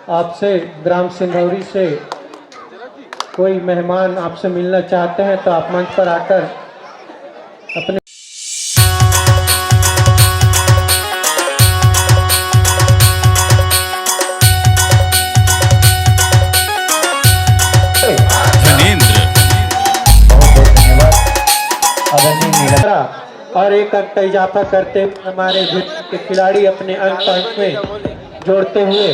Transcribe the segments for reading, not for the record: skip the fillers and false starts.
आपसे ग्राम सिंधौरी से कोई मेहमान आपसे मिलना चाहते हैं तो आप मंच पर आकर अपने और एक अंक का इजाफा करते हुए हमारे के खिलाड़ी अपने अंक में जोड़ते हुए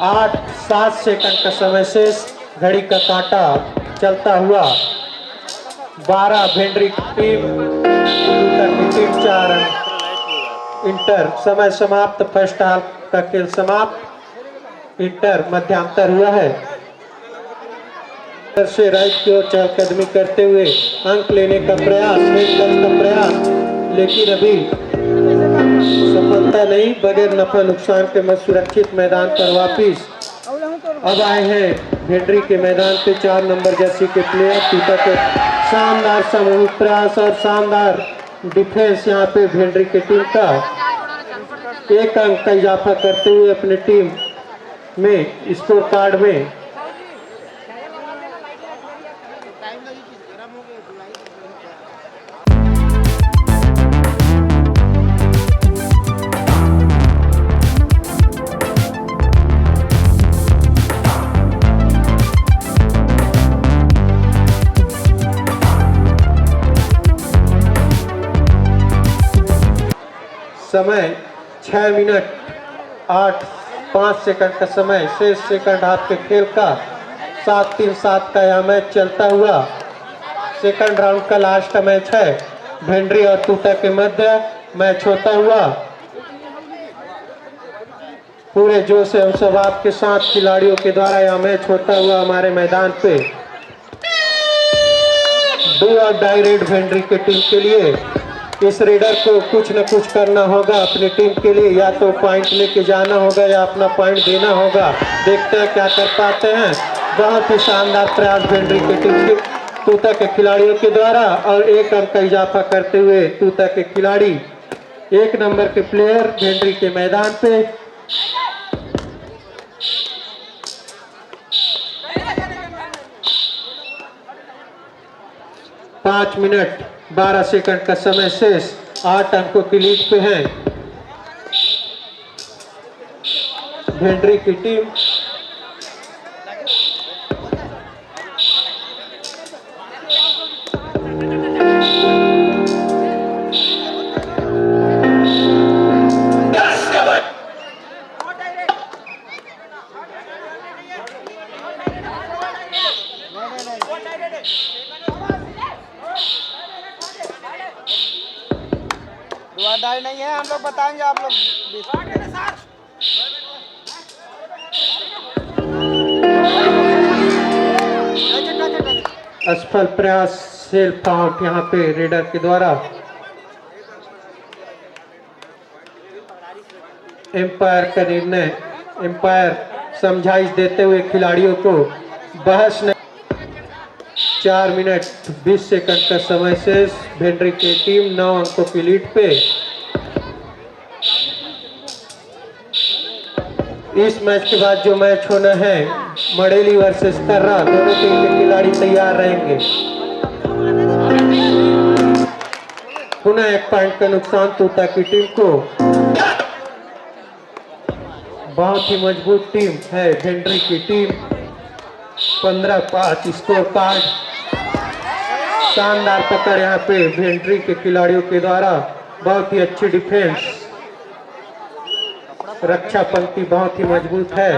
8-7 सेकंड का समय शेष, घड़ी का कांटा चलता हुआ 12 भेंडरी टीम, टीम 4 अंक। इंटर समय समाप्त, फर्स्ट हाफ का खेल समाप्त, इंटर मध्यांतर हुआ है। से राइट की ओर चहलकदमी करते हुए अंक लेने का प्रयास, लेकिन अभी सफलता नहीं, बगैर नफा नुकसान के मैं सुरक्षित मैदान पर वापिस अब आए हैं भेंडरी के मैदान पे 4 नंबर जर्सी के प्लेयर टूटा के शानदार सामूहिक प्रयास और शानदार डिफेंस यहाँ पे भेंडरी की टीम का 1 अंक का इजाफा करते हुए अपने टीम में स्कोर कार्ड में समय 6 मिनट 8-5 सेकंड का समय शेष, सेकंड हाफ के खेल का 7-3-7 का यह मैच चलता हुआ सेकंड राउंड का लास्ट मैच है। भेंडरी और टूटा के मध्य मैच होता हुआ पूरे जोश एवं स्वभाव के साथ खिलाड़ियों के द्वारा यह मैच होता हुआ हमारे मैदान पे डू और डाई रेड भेंडरी की टीम के लिए इस रेडर को कुछ न कुछ करना होगा अपनी टीम के लिए, या तो पॉइंट लेके जाना होगा या अपना पॉइंट देना होगा। देखते हैं क्या कर पाते हैं। बहुत ही शानदार प्रयास भेंडरी की टीम के टूटा के खिलाड़ियों के द्वारा और 1 अंक का इजाफा करते हुए टूटा के खिलाड़ी 1 नंबर के प्लेयर भेंडरी के मैदान पे पाँच मिनट 12 सेकंड का समय शेष, 8 अंकों की लीड पे है भेंडरी की टीम। दुआदार नहीं है, हम लोग बताएंगे, आप लोग असफल प्रयास, सेल्फ आउट यहाँ पे रेडर के द्वारा। एम्पायर का निर्णय, एम्पायर समझाइश देते हुए खिलाड़ियों को बहस नहीं। 4 मिनट 20 सेकंड का समय शेष, भेंडरी की टीम 9 अंकों की लीड पे। इस मैच के बाद जो मैच होना है मड़ेली वर्सेस कर्रा, दोनों टीम के खिलाड़ी तैयार रहेंगे। पुनः 1 पॉइंट का नुकसान टूटा की टीम को। बहुत ही मजबूत टीम है भेंडरी की टीम। 15-5 स्कोर कार्ड, शानदार पकड़ यहाँ पे भेंडरी के खिलाड़ियों के द्वारा। बहुत ही अच्छी डिफेंस, रक्षा पंक्ति बहुत ही मजबूत है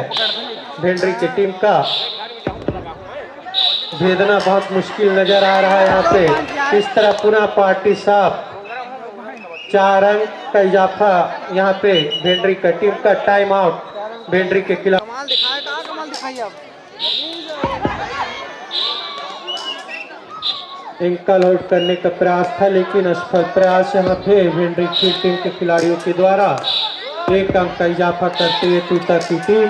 भेंडरी की टीम का। भेदना बहुत मुश्किल नजर आ रहा है यहाँ पे। इस तरह पुनः पार्टी साफ, 4 अंक का इजाफा यहाँ पे भेंडरी का टीम का। टाइम आउट भेंडरी के खिलाफ। एंकल होल्ड करने का प्रयास था लेकिन असफल प्रयास यहाँ पे भेंडरी की टीम के खिलाड़ियों के द्वारा। 1 अंक का इजाफा करते हुए टूटा की टीम।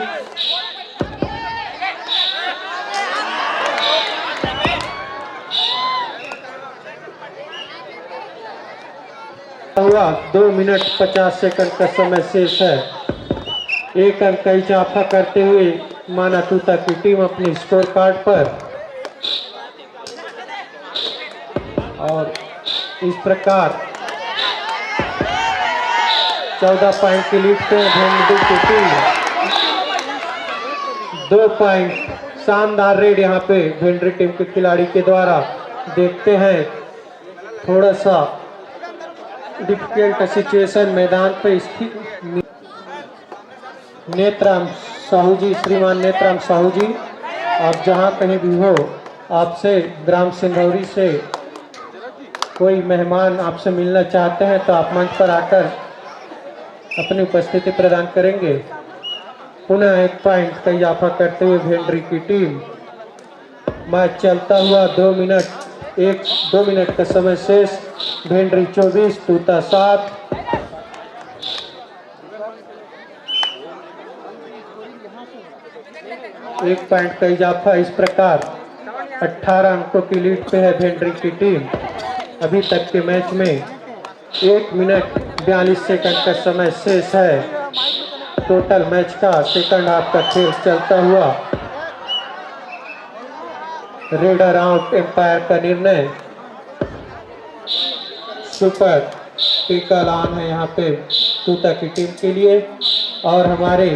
हुआ 2 मिनट 50 सेकंड का समय शेष है। एक अंक का इजाफा करते हुए माना तूता की टीम अपने स्कोर कार्ड पर। और इस प्रकार 14 पॉइंट की लीड पे भेंडी की टीम। 2 पॉइंट शानदार रेड यहाँ पे भेंडरी टीम के खिलाड़ी के द्वारा। देखते हैं थोड़ा सा डिफिकल्ट सिचुएशन मैदान पे स्थित। नेत्राम साहू जी, श्रीमान नेत्राम साहू जी, आप जहां कहीं भी हो, आपसे ग्राम सिंधौरी से कोई मेहमान आपसे मिलना चाहते हैं तो आप मंच पर आकर अपनी उपस्थिति प्रदान करेंगे। पुनः 1 पॉइंट का इजाफा करते हुए भेंडरी की टीम। मैच चलता हुआ 2 मिनट का समय शेष। भेंडरी 24 तूता 7। एक पॉइंट का इजाफा। इस प्रकार 18 अंकों की लीड पे है भेंडरी की टीम। अभी तक के मैच में 1 मिनट 42 सेकंड का समय शेष है। टोटल मैच का सेकंड हाफ का खेल चलता हुआ। रेडर आउट एम्पायर का निर्णय। सुपर टिकल ऑन है यहाँ पे तूता की टीम के लिए। और हमारे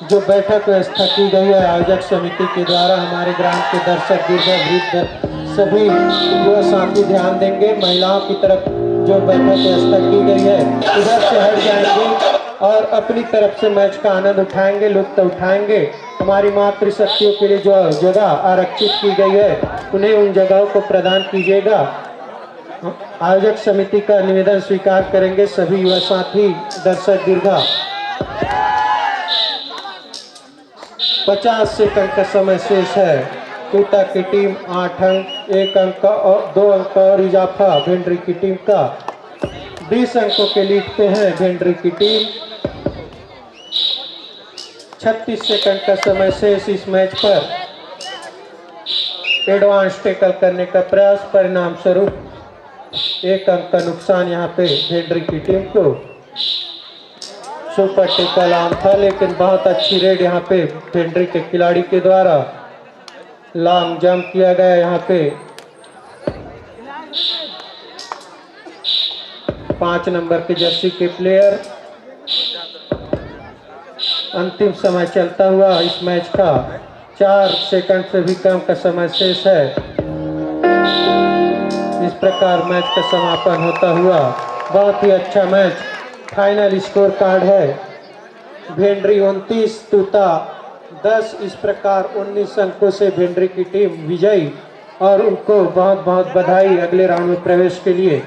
जो बैठक व्यवस्था की गई है आयोजक समिति के द्वारा, हमारे ग्राम के दर्शक वृद्ध सभी युवा साथी ध्यान देंगे। महिलाओं की तरफ जो बैठक व्यवस्था की गई है उधर से हट जाएंगे और अपनी तरफ से मैच का आनंद उठाएंगे, लुत्फ उठाएंगे। हमारी मातृशक्तियों के लिए जो जगह आरक्षित की गई है उन्हें उन जगहों को प्रदान कीजिएगा। आयोजक समिति का निवेदन स्वीकार करेंगे सभी युवा साथी दर्शक दीर्घा। 50 सेकंड का समय शेष है। तूता की टीम 8 अंक, 1 अंक और 2 अंक और इजाफा भेंडरी की टीम का। 20 अंकों के लीड पे है भेंडरी की टीम। 36 सेकंड का समय शेष इस मैच पर। एडवांस टैकल करने का प्रयास, परिणाम स्वरूप 1 अंक का नुकसान यहाँ पे भेंडरी की टीम को। सुपर टैकल ऑन था लेकिन बहुत अच्छी रेड यहाँ पे भेंडरी के खिलाड़ी के द्वारा। लॉन्ग जंप किया गया यहाँ पे। 5 नंबर के जर्सी के प्लेयर। अंतिम समय चलता हुआ इस मैच का 4 सेकंड से भी कम का समय शेष है। इस प्रकार मैच का समापन होता हुआ। बहुत ही अच्छा मैच। फाइनल स्कोर कार्ड है भेंडरी 29 तूता 10। इस प्रकार 19 अंकों से भेंडरी की टीम विजयी और उनको बहुत बहुत बधाई अगले राउंड में प्रवेश के लिए।